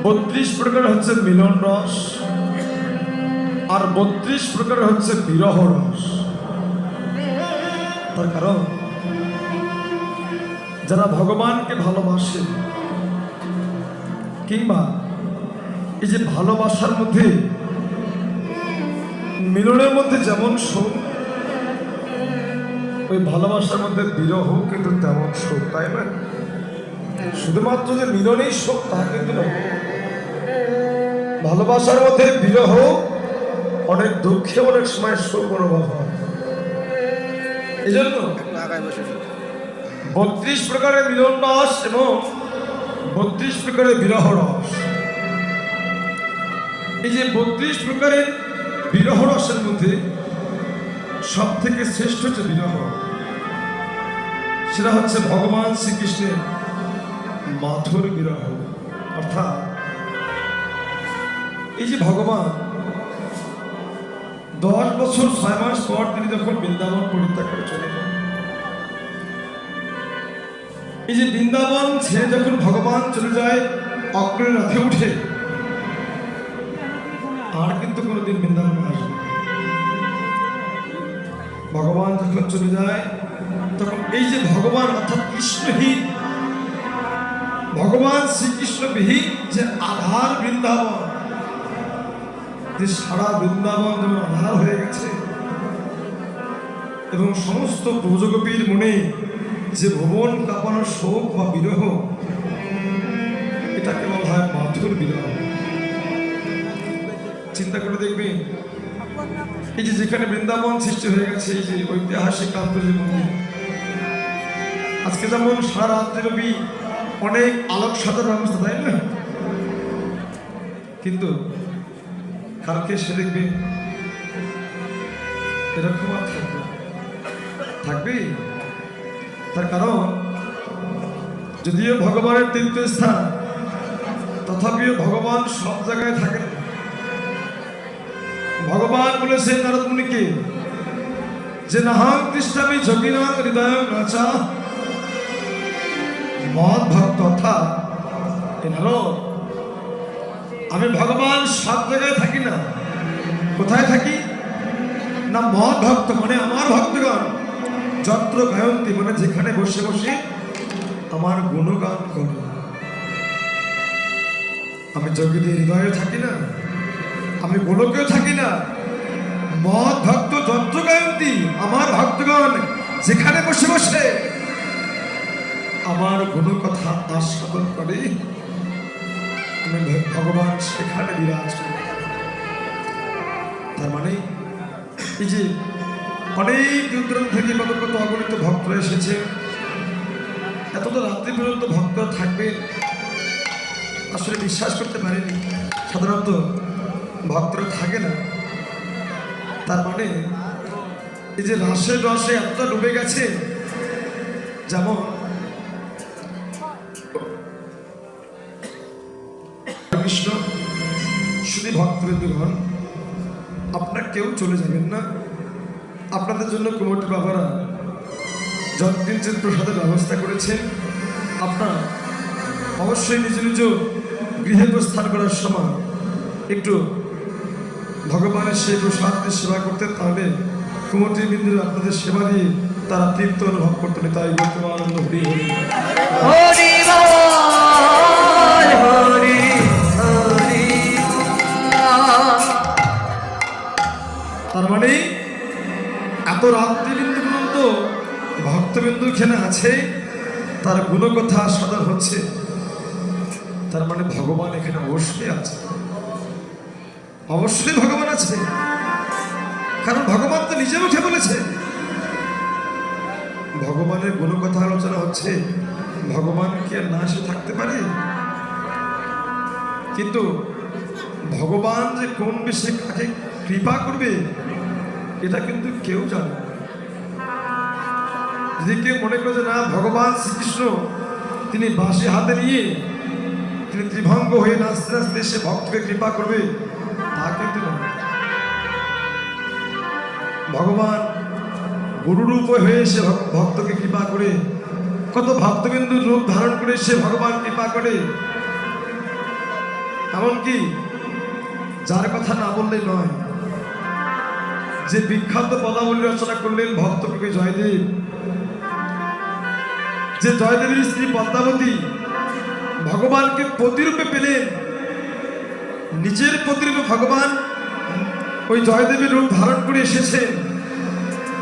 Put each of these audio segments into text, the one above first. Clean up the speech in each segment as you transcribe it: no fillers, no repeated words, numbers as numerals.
32 প্রকার হচ্ছে মিলন রস, আর 32 প্রকার হচ্ছে বিরহ রস। তার কারণ যারা ভগবানকে ভালোবাসে, কিংবা এই যে ভালোবাসার মধ্যে মিলনের মধ্যে যেমন সুখ, ওই ভালোবাসার মধ্যে বিরহ কিন্তু তেমন সুখ, তাই না? শুধুমাত্র যে মিলনেই সুখ তা কিন্তু নয়, ভালোবাসার মধ্যে বিরহ, অনেক দুঃখে অনেক সময় সুখ অনুভব হয়। এই জন্য 32 প্রকারের মিলন রস এবং 32 প্রকারের বিরহ রস। এই যে 32 প্রকারের বিরহ রসের মধ্যে সব থেকে শ্রেষ্ঠ যে বিরহ, সেটা হচ্ছে ভগবান শ্রীকৃষ্ণের মাধুর বিরহ। অর্থাৎ এই যে ভগবান 10 বছর 6 মাস পর তিনি যখন বৃন্দাবন পরিত্যাগ করে চলে যান, এই যে বৃন্দাবন ছেড়ে যখন ভগবান চলে যায় অগ্রের রথে উঠে, আর কিন্তু কোনোদিন বৃন্দাবন আসবে। ভগবান যখন চলে যায় তখন এই যে ভগবান অর্থাৎ কৃষ্ণহীন, ভগবান শ্রীকৃষ্ণবিহীন যে আধার বৃন্দাবন, যে সারা বৃন্দাবন যেমন আধার হয়ে গেছে, এবং সমস্ত ব্রজগোপীর মনে যে ভুবন কাঁপানো শোক বা বিরহ, এটাকে বলা হয় মাধুর বিরহ। চিন্তা করে দেখবেন, এই যে যেখানে বৃন্দাবন সৃষ্টি হয়ে গেছে, এই যে ঐতিহাসিক কান্তজি মন্দির, আজকে যেমন সারা রাত্রিব্যাপী অনেক আলোক সাজার ব্যবস্থা, তাই না? কিন্তু কালকে সে দেখবে এরকম আর থাকবে। তার কারণ যদিও ভগবানের তীর্থস্থান, তথাপিও ভগবান সব জায়গায় থাকেন। ভগবান বলেছেন নারদ মুনিকে যে নাহং কৃষ্ণামি যোগিনাং হৃদয়ং নাচা মদ ভক্ত, অর্থাৎ আমি ভগবান সব জায়গায় থাকি না। কোথায় থাকি না? মদ ভক্ত মানে আমার ভক্তগণ যত্র গায়ন্তী, মানে যেখানে বসে বসে আমার গুণগান করে। আমি যোগীদের হৃদয়ে থাকি না, আমি গোলকেও থাকি না। মদ ভক্ত যন্ত্র গায়ন্তী, আমার ভক্তগণ যেখানে বসে বসে আমার গুণকথা আস্বাদন করে, আমি ভগবান সেখানে বিরাজ করি। তার মানে এই যে অনেক দূর দূরান্ত থেকে কত অগণিত ভক্তরা এসেছে, এতটা রাত্রি পর্যন্ত ভক্তরা থাকবে আসলে বিশ্বাস করতে পারেনি। সাধারণত ভক্তরা থাকে না। তার মানে এই যে রসের রসে এতটা ডুবে গেছে, যেমন কৃষ্ণ শুধু ভক্তবৃন্দগণ, আপনার কেউ চলে যাবেন না। আপনাদের জন্য কমিটি বাবারা যৎকিঞ্চিৎ প্রসাদের ব্যবস্থা করেছেন। আপনারা অবশ্যই নিজ নিজ গৃহে প্রস্থান করার সময় একটু ভগবানের সেই প্রসাদকে সেবা করতেন, তাহলে কুমতি বিন্দুরা আপনাদের সেবা দিয়ে তারা তৃপ্ত অনুভব করতেন। তাই বর্তমান আনন্দ হরি হরি হরি হরি হরি। তার মানে এত রাত্রিবিন্দু পর্যন্ত ভক্তবিন্দু এখানে আছে, তার গুণকথা আস্বাদন হচ্ছে। তার মানে ভগবান এখানে অবশ্যই আছে, অবশ্যই ভগবান আছে। কারণ ভগবান তো নিজে মুখে বলেছে, ভগবানের গুণকথা আলোচনা হচ্ছে। ভগবান কি আর না এসে থাকতে পারে? কিন্তু ভগবান যে কোন বিষয়ে কাকে কৃপা করবে এটা কিন্তু কেউ জানে না। যদি কেউ মনে করে যে না, ভগবান শ্রীকৃষ্ণ তিনি বাঁশি হাতে নিয়ে তিনি ত্রিভঙ্গ হয়ে নাচতে নাচতে সে ভক্তকে কৃপা করবে, তা কিন্তু নয়। ভগবান গুরুরূপ হয়ে সে ভক্তকে কৃপা করে, কত ভক্তবিন্দুর রূপ ধারণ করে সে ভগবান কৃপা করে। এমনকি যার কথা না বললেই নয়, যে বিখ্যাত পদাবলী রচনা করলেন ভক্তকবি জয়দেব, যে জয়দেবের স্ত্রী পদ্মাবতী ভগবানকে প্রতিরূপে পেলেন, নিজের প্রতিরূপে ভগবান ওই জয়দেবের রূপ ধারণ করে এসেছেন,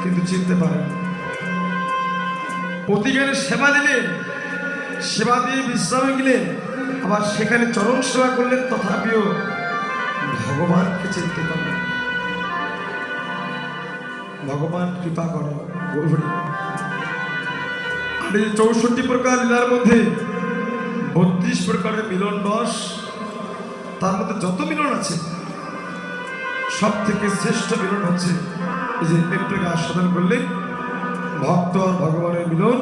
কিন্তু চিনতে পারেন। প্রতিজ্ঞানে সেবা দিলেন, সেবা দিয়ে বিশ্রামে গেলেন, আবার সেখানে চরম সেবা করলেন, তথাপিও ভগবানকে চিনতে পারলেন। ভগবান কৃপা করে গৌরী। আর এই 64 প্রকার লীলার মধ্যে 32 প্রকারের মিলন রস, তার মধ্যে যত মিলন আছে সব থেকে শ্রেষ্ঠ মিলন হচ্ছে এই যে প্রেমটাকে আস্বাদন করলে ভক্ত আর ভগবানের মিলন,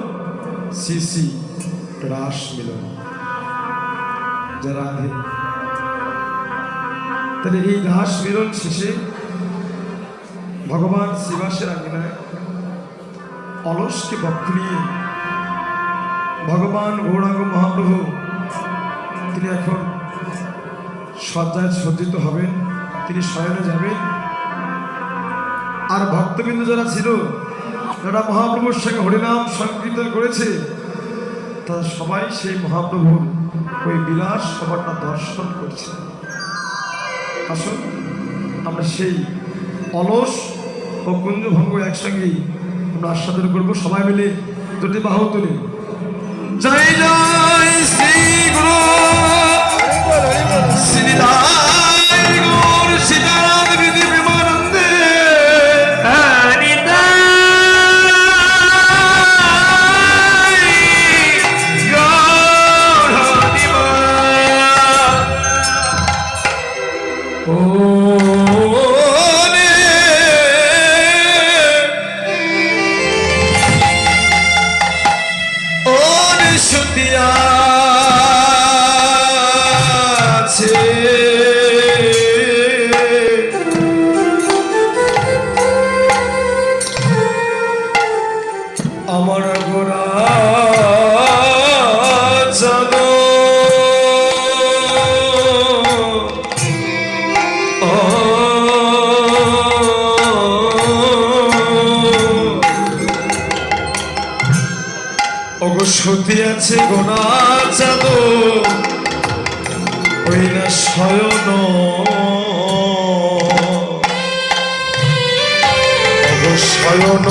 শ্রী শ্রী রাস মিলন, যারা রাধে। তাহলে এই রাস মিলন শেষে ভগবান শ্রীবাসের আঙিনায় অলসকে পক্ষ নিয়ে ভগবান গৌরাঙ্গ মহাপ্রভু তিনি এখন শয্যায় সজ্জিত হবেন, তিনি শয়নে যাবেন। আর ভক্তবৃন্দ যারা ছিল, যারা মহাপ্রভুর সঙ্গে হরিনাম সংকীর্তন করেছে, তারা সবাই সেই মহাপ্রভুর ওই বিলাস সভাটা দর্শন করছে। আসুন আমরা সেই অলস ও কুঞ্জভঙ্গ একসঙ্গেই আমরা আস্বাদন করবো, সবাই মিলে দুটি বাহু তুলে জয় জয় শ্রী গুরু শ্রী গৌর সীতারাম বিধি প্রেমানন্দে আমার গোরা জানো সতী আছে গোনা জানো ওই না শয়ন শয়ন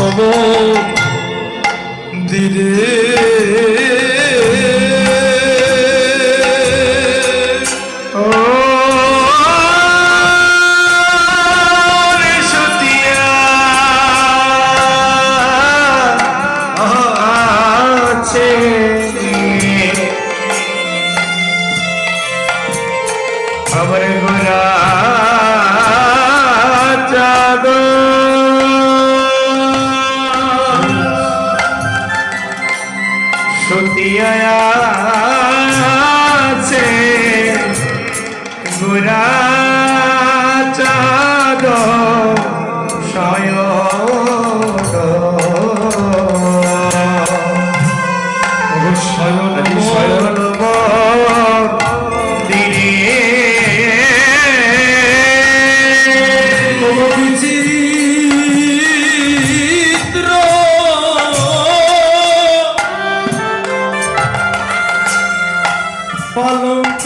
দিরে আমার গোরা জাগো সতিয়া আছে গোরা জাগো শয়ন শয়ন শয়ন বিচিত্র পালঙ্ক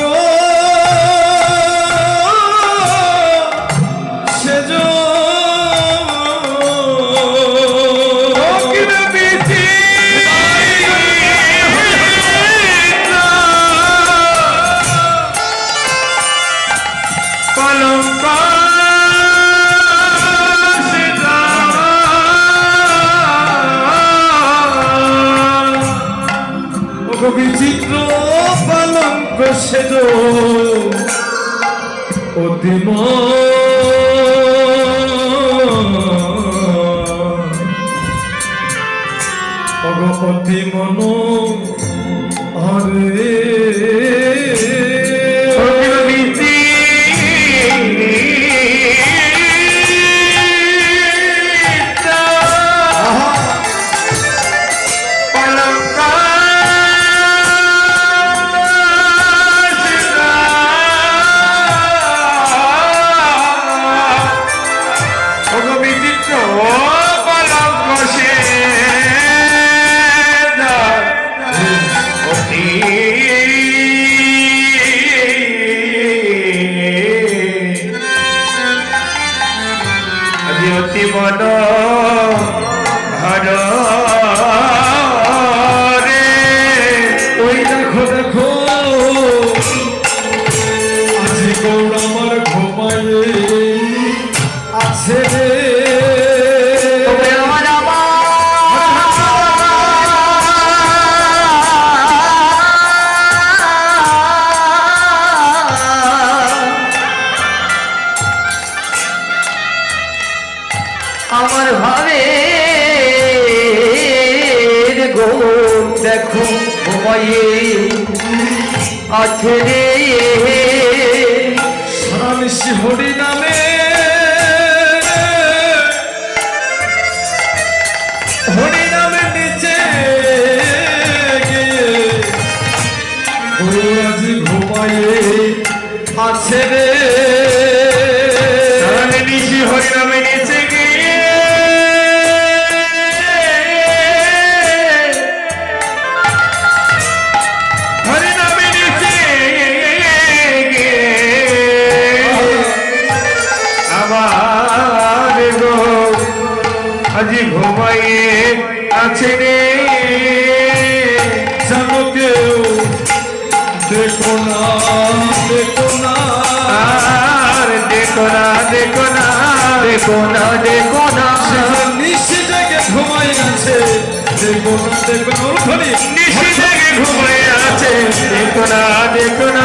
সেজ পালঙ্ক বিচিত্র পালঙ্ক সেজ অতিম অগপতি মন হরে ঘুমাইয়ে আছে রে সারা নিশি হরি নামে হরি নামে নিচে গিয়ে ও আজ ঘুমাইয়ে আছে রে সারানে নিশি হরি নামে নিচে গিয়ে হরি নামে নিচে গিয়ে আবার গো আজি ঘুমাইয়ে আছে রে জানো কেউ দেখো না দেখো না আর দেখো না দেখো না দেখো না দেখো না নিশি জেগে ঘুমাই আছে দেখো না দেখো না ওখানে নিশি জেগে ঘুমাই আছে দেখো না দেখো না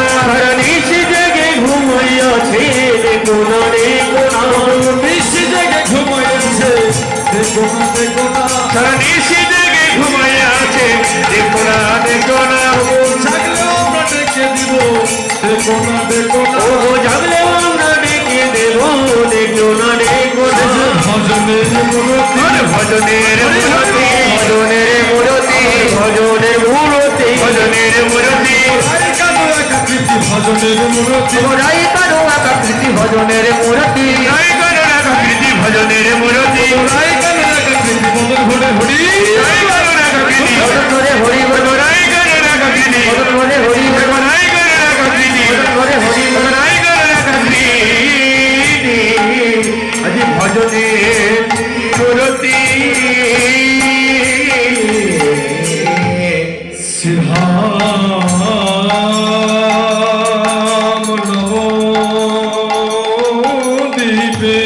নিশি জেগে ঘুমাই আছে দেখো না দেখো না নিশি জেগে ঘুমাই আছে দেখো না দেখো না সারা নিশি জেগে ঘুমাই আছে দেখো না দেখো না জাগলেও আমরা ডেকে দিব দেখো না দেখো না ও জাগলে আমরা ডেকে দেব দেখো না দেখো না ভজনের মূরতি ভজনের মূরতি ভজনের মূরতি ভজনের মূরতি ভজনের মূরতি আই কানো একাকৃতি ভজনের মূরতি রাই কানো একাকৃতি ভজনের মূরতি রাই কানো একাকৃতি ভজনের মূরতি আই কানো একাকৃতি মদন ঘরে হরি রাই কানো একাকৃতি ভজন ধরে হরি বল রাই কানো একাকৃতি ভজন ধরে হরি বল রাই কানো একাকৃতি ভজন ধরে হরি বল রাই কানো একাকৃতি আজি ভজনের মূরতি শ্রীধাম নবদ্বীপে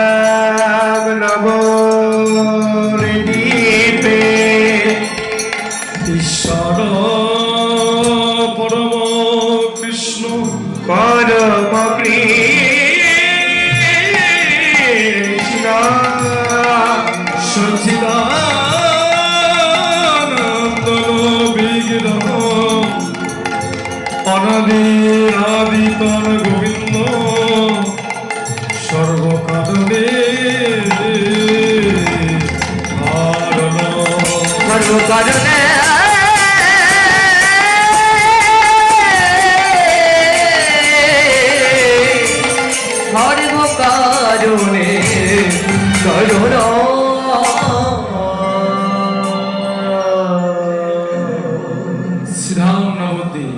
শ্রীধাম নবদ্বীপে ঈশ্বর পরম কৃষ্ণ পরম কৃষ্ণ সচিদানন্দ বিগ্রহ অনাদিরাদিতন গোবিন্দ সর্বকারণে কারণ সর্বকারণে সর্বকারণে করুণ শ্রীরাম নবদ্বীপ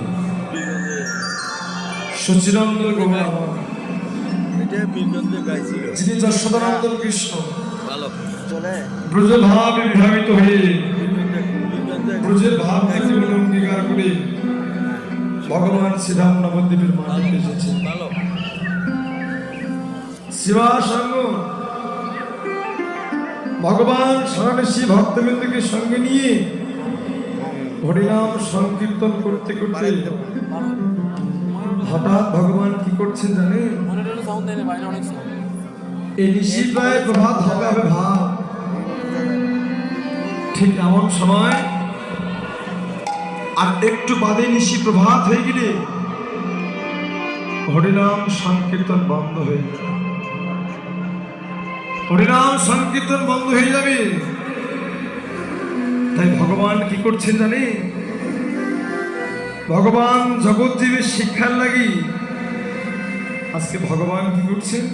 সচিদানন্দ গোবিন্দ এটা বীরগঞ্জে গাইছিল যিনি যশোদানন্দন কৃষ্ণ ভালো চলে ব্রজভাবে বিভাবিত হয়ে বীরগঞ্জে ব্রজের ভাব জীবনে অঙ্গীকার করে ভগবান শ্রীরাম নবদ্বীপের মাটিতে এসেছে ভালো শিবা সঙ্গ ভগবান সরণেশী ভক্তবৃন্দকে সঙ্গে নিয়ে হরিনাম সংকীর্তন করতে করতে হঠাৎ ভগবান কি করছেন জানেন এই নিশি প্রায় প্রভাত হবে হবে ভাব ঠিক এমন সময় আর একটু বাদে নিশি প্রভাত হয়ে গেলে হরিনাম সংকীর্তন বন্ধ হয়ে যাবে হরিনাম সংকীর্তন বন্ধ হয়ে যাবে তাই ভগবান কি করছেন জানে ভগবান জগৎজীবের শিক্ষার লাগি আজকে ভগবান কি করছেন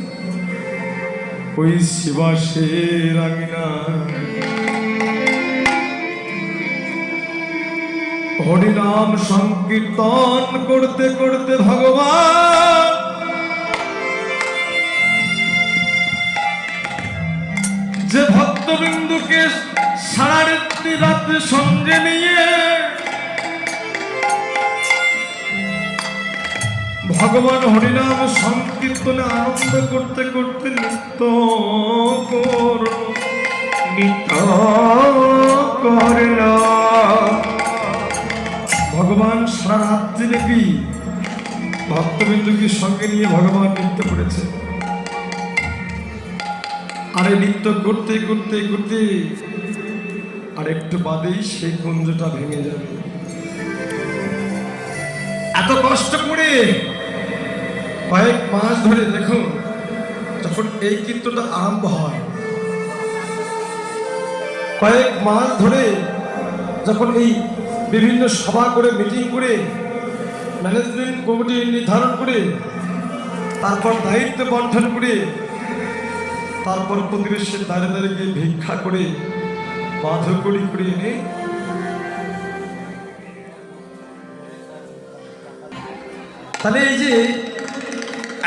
ওই শিবাসের আঙিনা হরিনাম সংকীর্তন করতে করতে ভগবান যে ভক্তবিন্দুকে সারা রাত্রি সঙ্গে নিয়ে ভগবান হরিনাম সংকীর্তনে আনন্দ করতে করতে নৃত্য করল নিত্য করল ভগবান সারা রাত্রি ব্যাপী ভক্তবিন্দুকে সঙ্গে নিয়ে ভগবান নৃত্য করেছে আর এই নৃত্য করতে করতে করতে আর একটু বাদেই সেই কুঞ্জটা ভেঙে যাবে। এত কষ্ট করে কয়েক মাস ধরে দেখুন, যখন এই কীর্তনটা আরম্ভ হয়, কয়েক মাস ধরে যখন এই বিভিন্ন সভা করে মিটিং করে ম্যানেজমেন্ট কমিটি নির্ধারণ করে তারপর দায়িত্ব বন্টন করে তারপর প্রতিবেশীর দাঁড়ে দাঁড়ে গিয়ে ভিক্ষা করে বাঁধকড়ি করে এনে তাহলে এই যে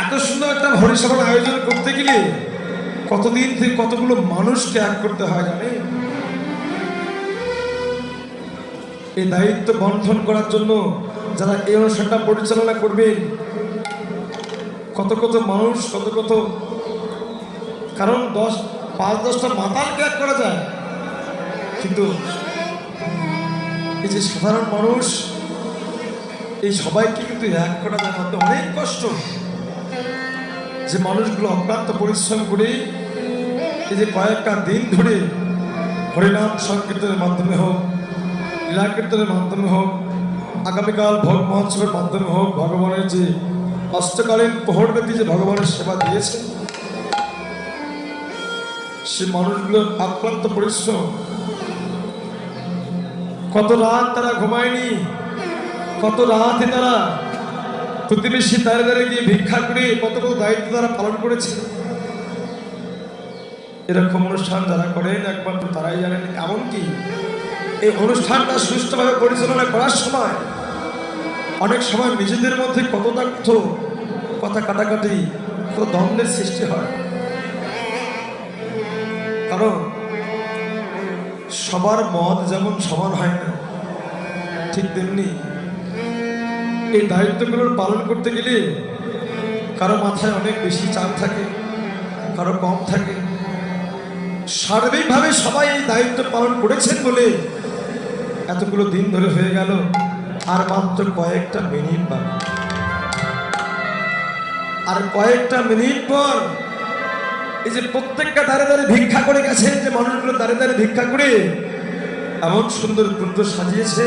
এত সুন্দর একটা হরিসভার আয়োজন করতে গেলে কতদিন থেকে কতগুলো মানুষকে এক করতে হয় জানে। এই দায়িত্ব বন্টন করার জন্য যারা এই অনুষ্ঠানটা পরিচালনা করবেন, কত কত মানুষ, কত কত, কারণ 5-10টা মাতালকে এক করা যায়, কিন্তু এই যে সাধারণ মানুষ এই সবাইকে কিন্তু এক করা যায় না। অনেক কষ্ট যে মানুষগুলো অক্লান্ত পরিশ্রম করে এই যে কয়েকটা দিন ধরে হরিনাম সংকীর্তনের মাধ্যমে হোক, লীলা কীর্তনের মাধ্যমে হোক, আগামীকাল ভোগ মহোৎসবের মাধ্যমে হোক, ভগবানের যে অষ্টকালীন প্রহরব্যাপী যে ভগবানের সেবা দিয়েছে, সে মানুষগুলোর আক্রান্ত পরিশ্রম, কত রাত তারা ঘুমায়নি, কত রাতে তারা প্রতিবেশী দাঁড়ে দাঁড়ে গিয়ে ভিক্ষা করে কত কত দায়িত্ব তারা পালন করেছে। এরকম অনুষ্ঠান যারা করেন একমাত্র তারাই জানেন। এমনকি এই অনুষ্ঠানটা সুষ্ঠুভাবে পরিচালনা করার সময় অনেক সময় নিজেদের মধ্যে কত দাক্ষ কথা কাটাকাটি, কত দ্বন্দ্বের সৃষ্টি হয়। কারণ সবার মত যেমন সমান হয় না, ঠিক তেমনি এই দায়িত্বগুলোর পালন করতে গেলে কারো মাথায় অনেক বেশি চাপ থাকে, কারো কম থাকে। সার্বিকভাবে সবাই এই দায়িত্ব পালন করেছেন বলে এতগুলো দিন ধরে হয়ে গেল। আর মাত্র কয়েকটা মিনিট বাকি, আর কয়েকটা মিনিট পর এই যে প্রত্যেকটা দাঁড়ে দাঁড়ে ভিক্ষা করে গেছেন, যে মানুষগুলো দাঁড়ে দাঁড়ে ভিক্ষা করে এমন সুন্দর কুঞ্জ সাজিয়েছে,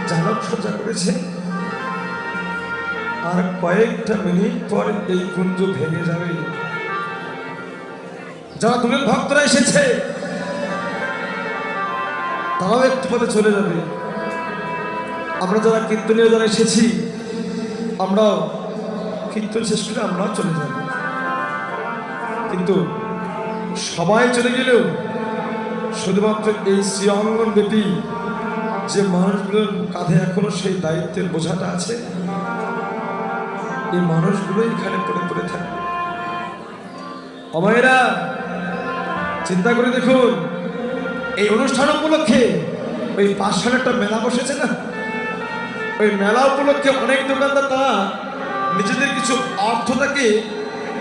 ঝালক সজ্জা করেছে, আর কয়েকটা মিনিট পর এই কুঞ্জ ভেঙে যাবে। যারা দূরের ভক্তরা এসেছে তারাও একটু পথে চলে যাবে। আমরা যারা কীর্তনীয় যারা এসেছি, আমরাও কীর্তন শেষ করে আমরাও চলে যাব। কিন্তু সবাই চলে গেলেও শুধুমাত্র এই শ্রী অঙ্গন ব্যাপী যে মানুষগুলোর কাঁধে এখনো সেই দায়িত্বের বোঝাটা আছে, এই মানুষগুলো এখানে পড়ে পড়ে থাকে। অমায়েরা চিন্তা করে দেখুন, এই অনুষ্ঠান উপলক্ষে ওই 5 সালে একটা মেলা বসেছে না, ওই মেলা উপলক্ষে অনেক দোকানদার তারা নিজেদের কিছু অর্থটাকে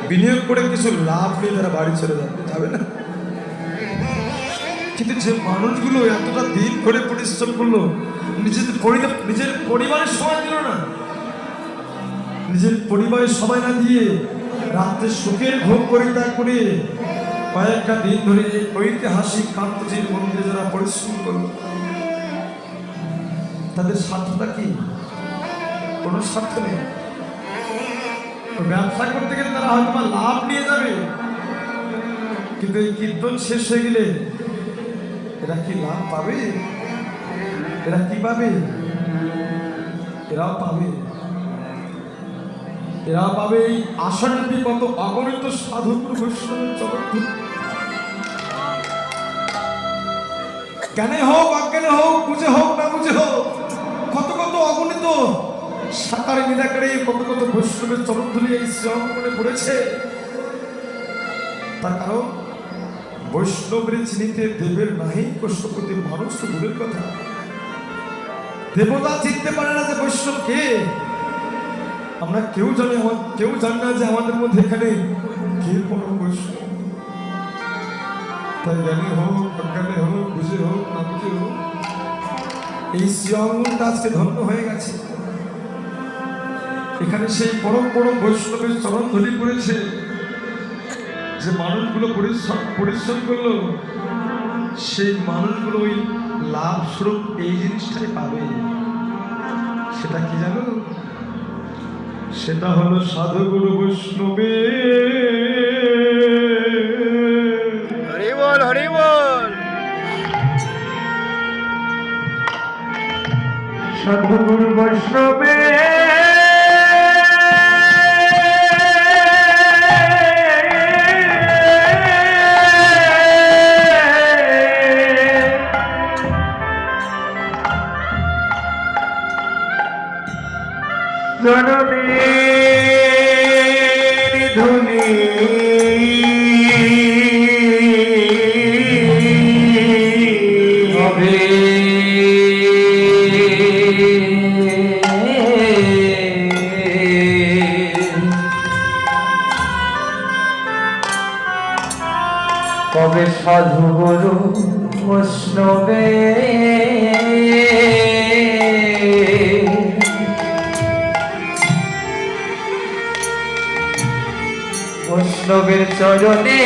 বিনিয়োগ করে কিছু লাভ নিয়ে তারা বাড়ি চলে যাবে না। কিন্তু যে মানুষগুলো এতটা দিন করে পরিশ্রম করলো, নিজের পরিবারের সময় দিল না, নিজের পরিবারের সময় না দিয়ে রাত্রে সুখের ঘুম পরিত্যাগ করে কয়েকটা দিন ধরে ঐতিহাসিক কান্তজির মন্দিরে যারা পরিশ্রম করল, তাদের স্বার্থটা কি? কোনো স্বার্থ নেই। ব্যবসা করতে গেলে তারা হয়তো লাভ নিয়ে যাবে, কিন্তু এই কীর্তন শেষ হয়ে গেলে এরা কি লাভ পাবে? এরা কি পাবে? এরাও পাবে, এরাও পাবে এই আশারূপী কত অগণিত সাধু বৈষ্ণবের চরণ। জ্ঞানে হোক অজ্ঞানে হোক, বুঝে হোক না বুঝে হোক, কত কত অগণিত সাঁতারে নিরাকারে কত কত বৈষ্ণবের চরণধুলি এই শ্রীঅঙ্গনে পড়েছে। তার কারণ বৈষ্ণবের চিনিতে দেবের নাহি কষ্টপতি। মানুষ তো দূরের কথা, দেবতা চিনতে পারে না যে বৈষ্ণব কে। আমরা কেউ জানি না যে আমাদের মধ্যে এখানে কে পরম বৈষ্ণব। তাই জ্ঞানী হোক অজ্ঞানী হোক, বুঝে হোক না বুঝে হোক, এই শ্রীঅঙ্গনটা আজকে ধন্য হয়ে গেছে। এখানে সেই পরম পরম বৈষ্ণবের চরণ ধরি পড়েছে। যে মানুষগুলো পরিশ্রম করলো সেই মানুষগুলো ওই লাভ স্বরূপ এই জিনিসটাই পাবে। সেটা কি জানো? সেটা হলো সাধুগুরু বৈষ্ণবে। হরি বল, হরি বল। সাধুগুরু বৈষ্ণবে জননীর ধুলি হবে কবে সাধু গুরু বৈষ্ণবে বৈষ্ণবের চরণে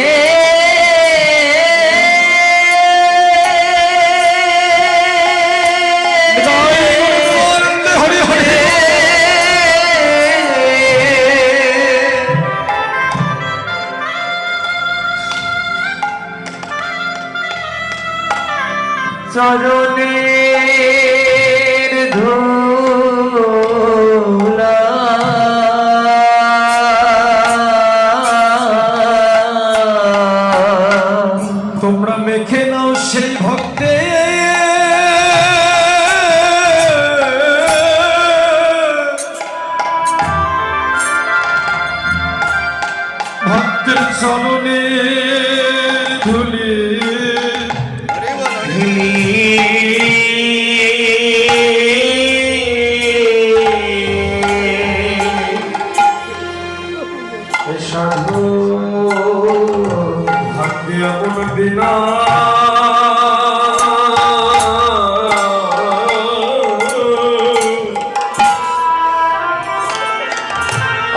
হরি হরি চরণের ধুলা তোমরা মেখে নাও সেই ভক্তে ভক্তের চরণে ধুলি। হরি বল, হরি সাধু ভাগ্যে এমন দিনা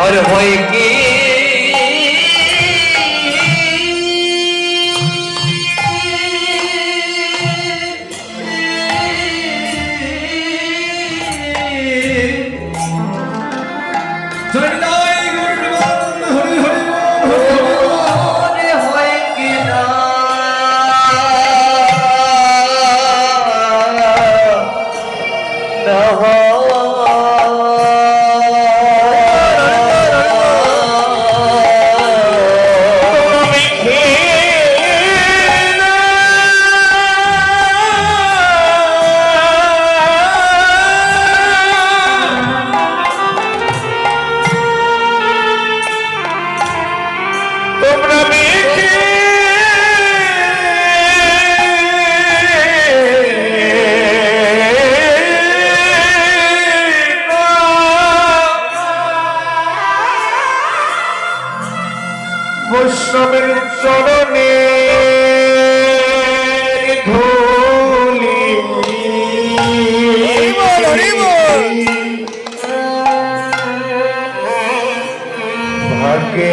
और होए की জয় গুরু হরি হরি होए होए की ना ना हो তোমরা মেখে বৈষ্ণবের চরণে ধুলি বল, হরি বল। ভাগ্যে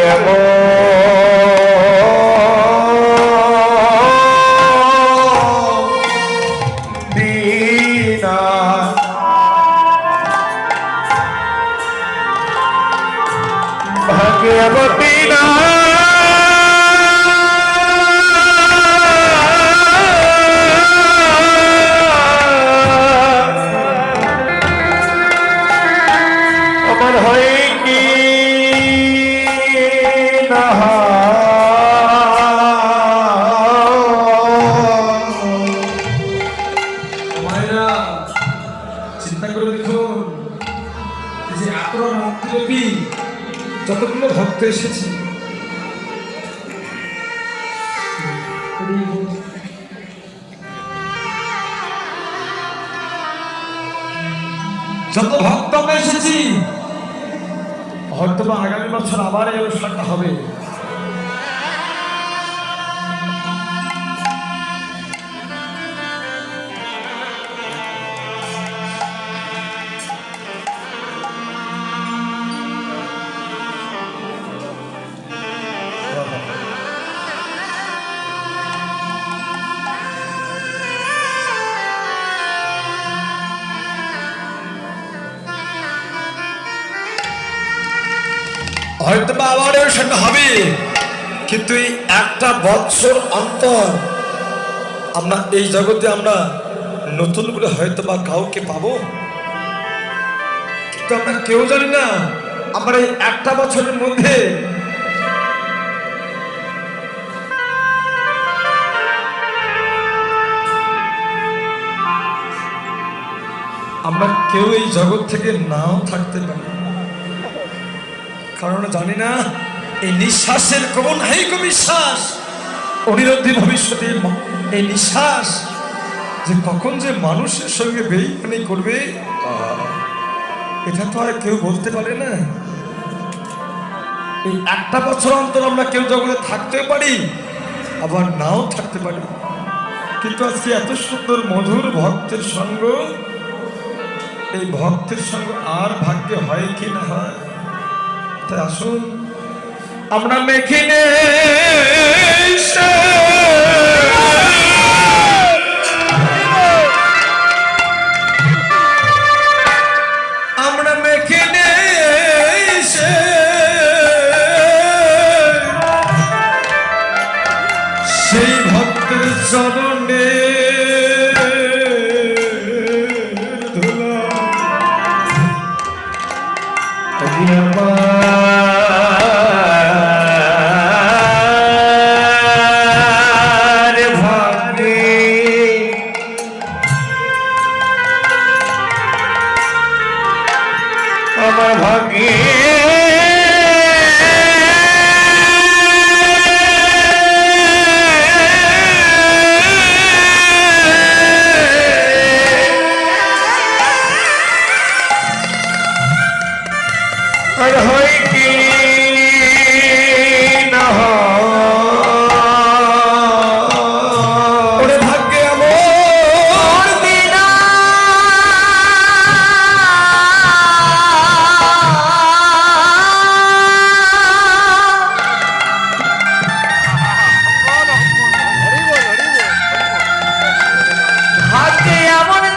দীনা ভাগ্যবতী না আমার হয় কি না মায়েরা চিন্তা করে দেখুন যে এত রাত্রিব্যাপী যতগুলো ভক্ত এসেছে যত ভক্ত আমরা এসেছি হয়তো বা আগামী বছর আবার এই অনুষ্ঠানটা হবে। হয়তো বা আবার এর সঙ্গে হবে, কিন্তু এই একটা বৎসর অন্তর আমরা এই জগতে আমরা নতুন করে হয়তো বা কাউকে পাবো, কিন্তু আমরা কেউ জানি না আমরা এই একটা বছরের মধ্যে আমরা কেউ এই জগৎ থেকে নাও থাকতে পারি, কারণ জানি না এই নিঃশ্বাসের কোন হাইক বিশ্বাস অনিরোধী ভবিষ্যতে এই নিঃশ্বাস যে কখন যে মানুষের সঙ্গে বেইমানি করবে এটা তো আর কেউ বলতে পারে না। এই একটা বছর অন্তর আমরা কেউ জগতে থাকতেও পারি আবার নাও থাকতে পারি, কিন্তু আজকে এত সুন্দর মধুর ভক্তের সঙ্গ, এই ভক্তের সঙ্গ আর ভাগ্যে হয় কি না হয়। তাই আসুন আমরা মেখে আমরা মেখে সেই ভক্তের চরণে আমার ভাগ্যে আর হয় কি না ওরে ভাগ্যে আমার বিনা ভাগ্যে এমন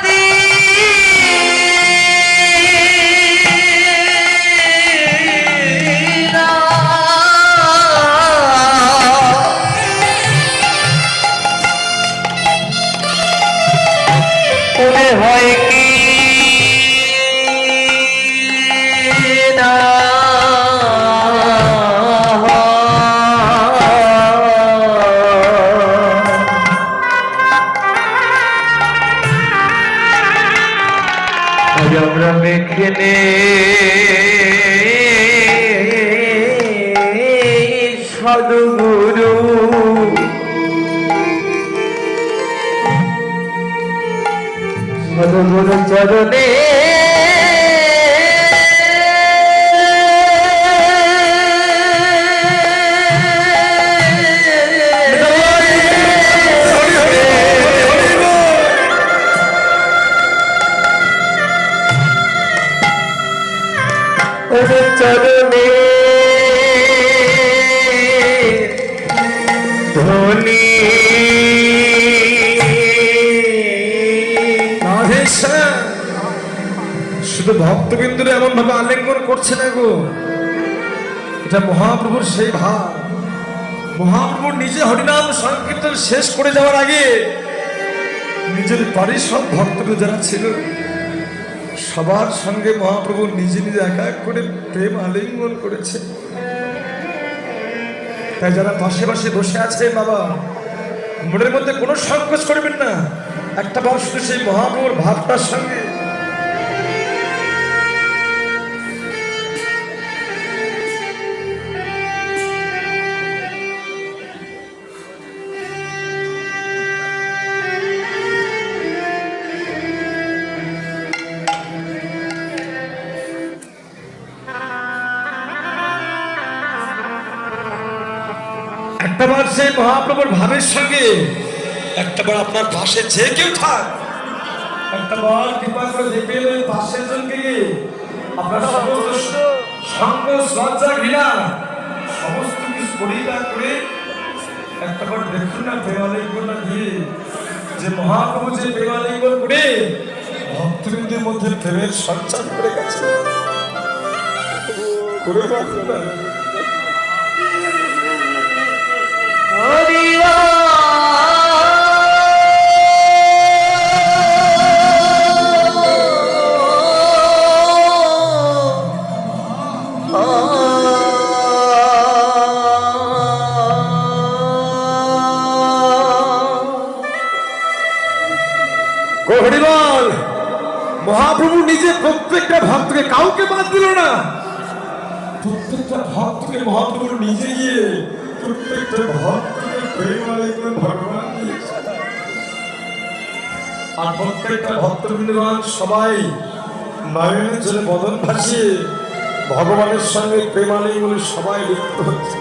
হয় কি না আজ আমরা মেখে সদগুরু সদগুরু চরণে চরণে ধনী শুধু ভক্তবিন্দুরে এমন ভাবে আলিঙ্গন করছে না গো, এটা মহাপ্রভুর সেই ভাব। মহাপ্রভু নিজে হরিনাম সংকীর্তন শেষ করে যাওয়ার আগে নিজের বাড়ির সব ভক্তরা যারা ছিল সবার সঙ্গে মহাপ্রভু নিজে নিজে এক এক করে প্রেম আলিঙ্গন করেছে। তাই যারা পাশে পাশে বসে আছে বাবা, মনের মধ্যে কোনো সংকোচ করবেন না, একটা বার শুধু সেই মহাপ্রভুর ভাবটার সঙ্গে একটাবার সেই মহাপ্রভুর ভাবের সঙ্গে একটাবার আপনার পাশে যে কেউ থাক, একটাবার কৃপা করে দেখবেন ওই পাশের জনকে আপনার সমস্ত সংকোচ লজ্জা ঘৃণা সমস্ত কিছু পরিত্যাগ করে একটাবার দেখুন না প্রেমালিঙ্গন দিয়ে যে মহাপ্রভু যে প্রেমালিঙ্গন করে ভক্তবৃন্দের মধ্যে প্রেমের সঞ্চার করে গেছে। করে রাখো না। হরিবল, মহাপ্রভু নিজে প্রত্যেকটা ভক্তকে কাউকে বাদ দিল না, প্রত্যেকটা ভক্তকে মহাপ্রভু নিজে গিয়ে প্রত্যেকটা ভক্তকে প্রেম আলিঙ্গন ভগবান দিয়েছে। আর প্রত্যেকটা ভক্তবৃন্দগণ সবাই নয়নের জলে বদন ভাসিয়ে ভগবানের সঙ্গে প্রেম আলিঙ্গনে সবাই লিপ্ত হচ্ছে।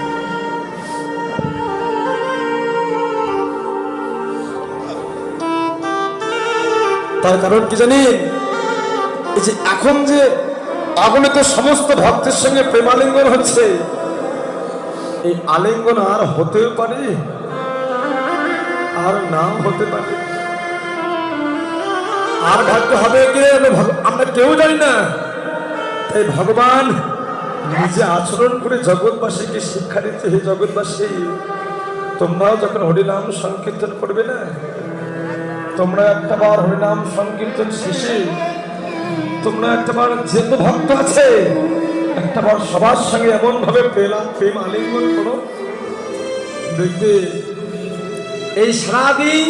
তার কারণ কি জানেন? এই যে এখন যে আগমনিত সমস্ত ভক্তের সঙ্গে প্রেমালিঙ্গন হচ্ছে, এই আলিঙ্গন আর হতেও পারে আর নাও হতে পারে, আর ভাগ্য হবে কি আমরা কেউ জানি না। তাই ভগবান নিজে আচরণ করে জগৎবাসীকে শিক্ষা দিচ্ছে, হে জগৎবাসী, তোমরাও যখন হরিনাম সংকীর্তন করবে না, তোমরা একটা বার হরিনাম সংকীর্তন শেষে তোমরা একটা বার যেত ভক্ত আছে একটা বার সবার সঙ্গে এমন ভাবে প্রেম আলিঙ্গন করো, দেখবে এই সারাদিন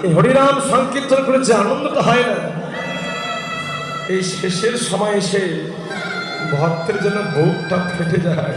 এই হরিনাম সংকীর্তন করে যে আনন্দটা হয় না, এই শেষের সময় এসে ভক্তের জন্য বুকটা ফেটে যায়।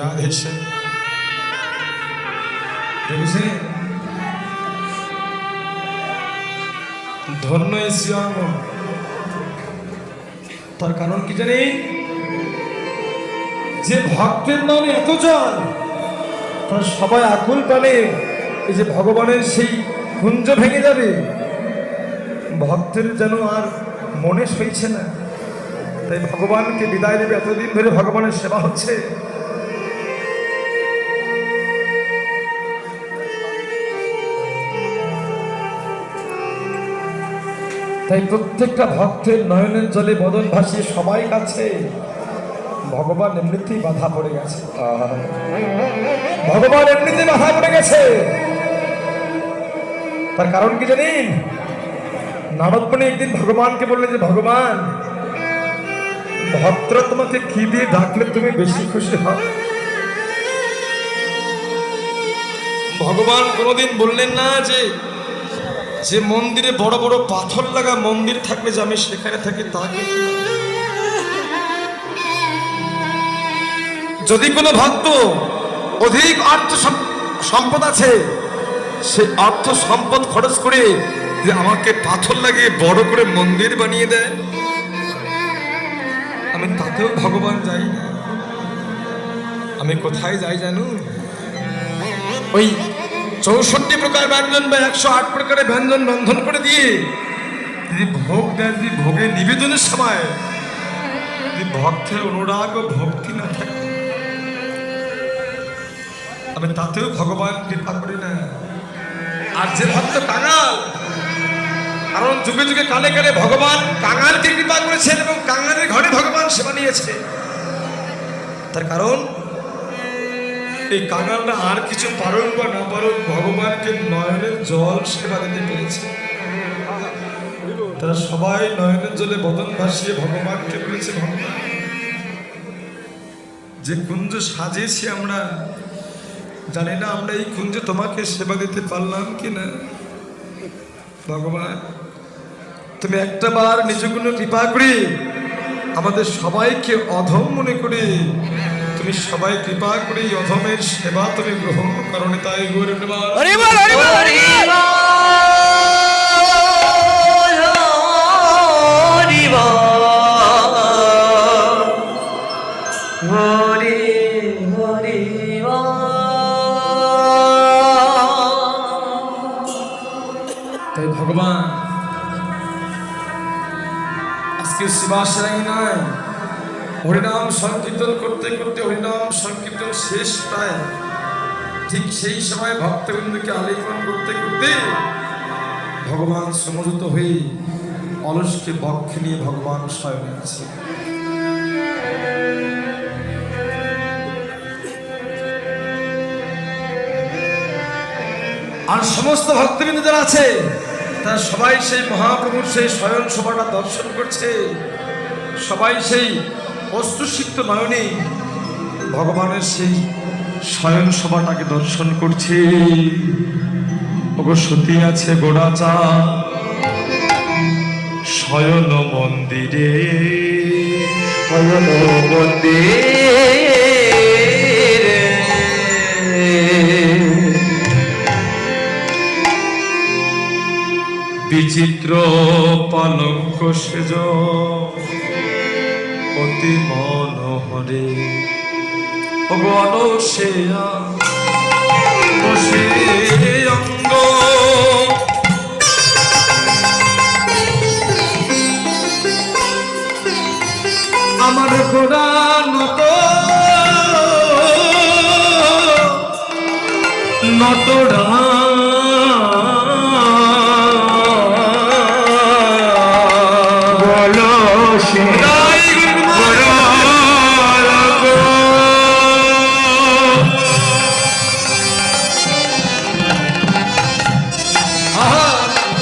রাধে দেখেছেন ধন্য শ্রীঅঙ্গ। তার কারণ কি জানি? যে ভক্তের নামে এত জন, তারা সবাই আকুল প্রাণে এই যে ভগবানের সেই কুঞ্জ ভেঙে যাবে, ভক্তের যেন আর মনে সইছে না। তাই ভগবানকে বিদায় দেবে, এতদিন ধরে ভগবানের সেবা হচ্ছে, তাই প্রত্যেকটা ভক্তের নয়নের জলে বদন ভাসিয়ে সবাই কাছে ভগবান এমনিতেই বাধা পড়ে গেছে, ভগবান এমনিতেই বাধা পড়ে গেছে। তার কারণ কি জানেন? নারদমণি একদিন ভগবানকে বললেন যে ভগবান, ভক্তরা তোমাকে কি দিয়ে ডাকলে তুমি বেশি খুশি হও? ভগবান কোনোদিন বললেন না যে মন্দিরে বড় বড় পাথর লাগা মন্দির থাকবে যে আমি সেখানে থাকি, তাকে যদি কোনো ভক্ত অধিক অর্থ সম্পদ আছে, সে অর্থ সম্পদ খরচ করে যে আমাকে পাথর লাগিয়ে বড় করে মন্দির বানিয়ে দেয়, আমি তাতেও ভগবান যাই না। আমি কোথায় যাই জানো? ওই 64 প্রকার ব্যঞ্জন বা 108 প্রকারের ব্যঞ্জন রন্ধন করে দিয়ে যদি ভোগ দেয়, যদি ভোগে নিবেদনের সময় যদি ভক্তের অনুরাগ ও ভক্তি না থাকে, আমি তাতেও ভগবান কৃপা করি না। আর যে ভক্ত কাঙাল, কারণ যুগে যুগে কালে কালে ভগবান কাঙালকে কৃপা করেছেন এবং কাঙালের ঘরে ভগবান সেবা নিয়েছে। তার কারণ এই কাঙালরা আর কিছু পারুক বা না পারুক, ভগবানকে নয়নের জল সেবা দিতে পেরেছে। তারা সবাই নয়নের জলে বদন ভাসিয়ে ভগবানকে বলেছে, ভগবান যে কুঞ্জ সাজিয়েছি আমরা, জানি না আমরা এই কুঞ্জে তোমাকে সেবা দিতে পারলাম কিনা। ভগবান তুমি একটা বার নিজগুলো কৃপা করে আমাদের সবাইকে অধম মনে করে তুমি সবাই কৃপা করে অধমের সেবা তুমি গ্রহণ করো। তাই গৌর তাই ভগবান আজকে শিবাশ্রায়ী নয়, হরিনাম সংকীর্তন করতে করতে হরিনাম সংকীর্তন শেষ প্রায়, ঠিক সেই সময় ভক্তবৃন্দকে আলিঙ্গন করতে করতে ভগবান সমবেত হয়ে অলসকে বক্ষে নিয়ে ভগবান শয়নে আছে। আর সমস্ত ভক্তবৃন্দ যারা আছে তারা সবাই সেই মহাপ্রভুর সেই শয়ন সভাটা দর্শন করছে, সবাই সেই অশ্রুসিক্ত নয়নে ভগবানের সেই শয়ন সভাটাকে দর্শন করছে। ওগো সতী আছে গোড়াচা শয়ন মন্দিরে, শয়ন বিচিত্র পালঙ্ক সেজ অতি মনোহরে, ওগো অলসেয়া বসে অঙ্গ আমার গোড়া নতরা বলো সে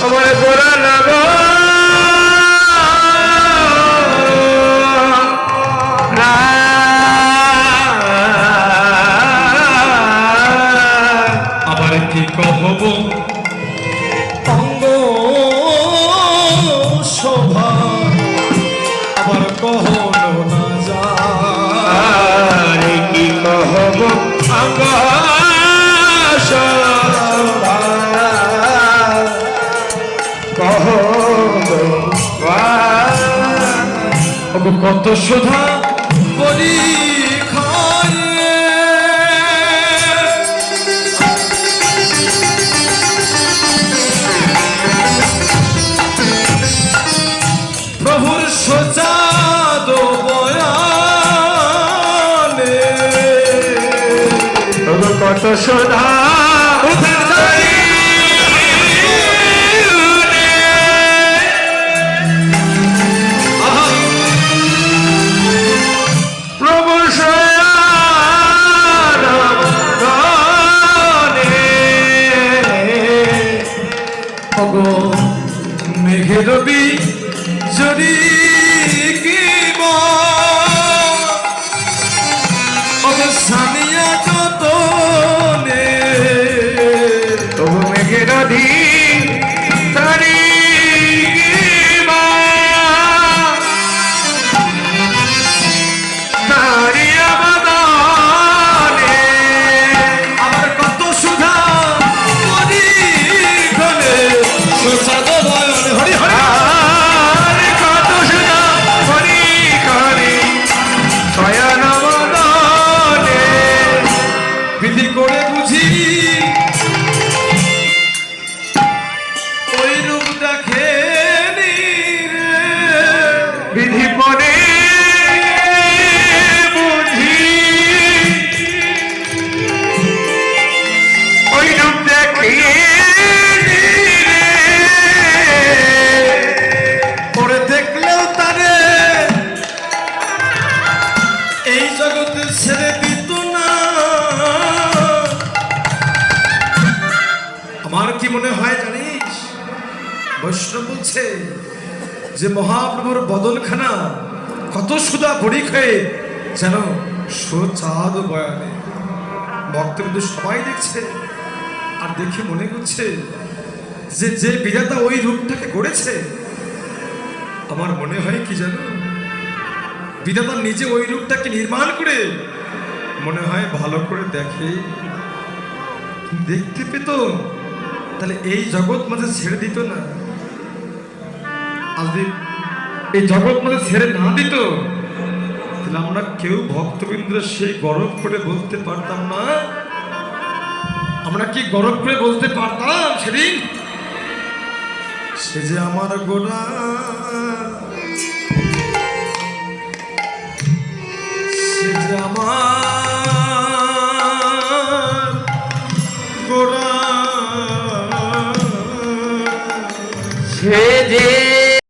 আমার গোড়া লাগো আবার কি কহব অঙ্গ শোভা, আবার কহনো না যায় কি কহব কত সুধা বলি খায় প্রভুর সজাদ বয়ানে, কত সোধা প্রভু মেঘের রবি যদি সানিয়া যত তবু মেঘের অধীন তারি আমার কত সুধা হরি হরি কত সুধা হরি হরি শয়ন মদনে বিধি করে বুঝি ওই রূপ দেখে বিধি পরে বুঝি ওই রূপ দেখি পরে দেখলেও তারে এই জগতে ছেড়ে দিত না। আমার কি মনে হয় জানিস, বৈষ্ণব বলছে যে মহাপ্রভুর বদনখানা কত সুদা বড়ি খেয়ে যেন সোচাঁদ বয়ানে, ভক্তবৃন্দ সবাই দেখছে আর দেখে মনে করছে যে যে বিধাতা ওই রূপটাকে গড়েছে, আমার মনে হয় কি জানো, বিধাতা নিজে ওই রূপটাকে নির্মাণ করে মনে হয় ভালো করে দেখতে পেত, তাহলে এই জগৎ মাঝে ছেড়ে দিত না। আজ এই জগৎ মাঝে ছেড়ে না দিত, তাহলে আমরা কেউ ভক্তবৃন্দ সেই গরব করে বলতে পারতাম না। আমরা কি গরব করে বলতে পারতাম সেদিন সে যে আমার গোড়া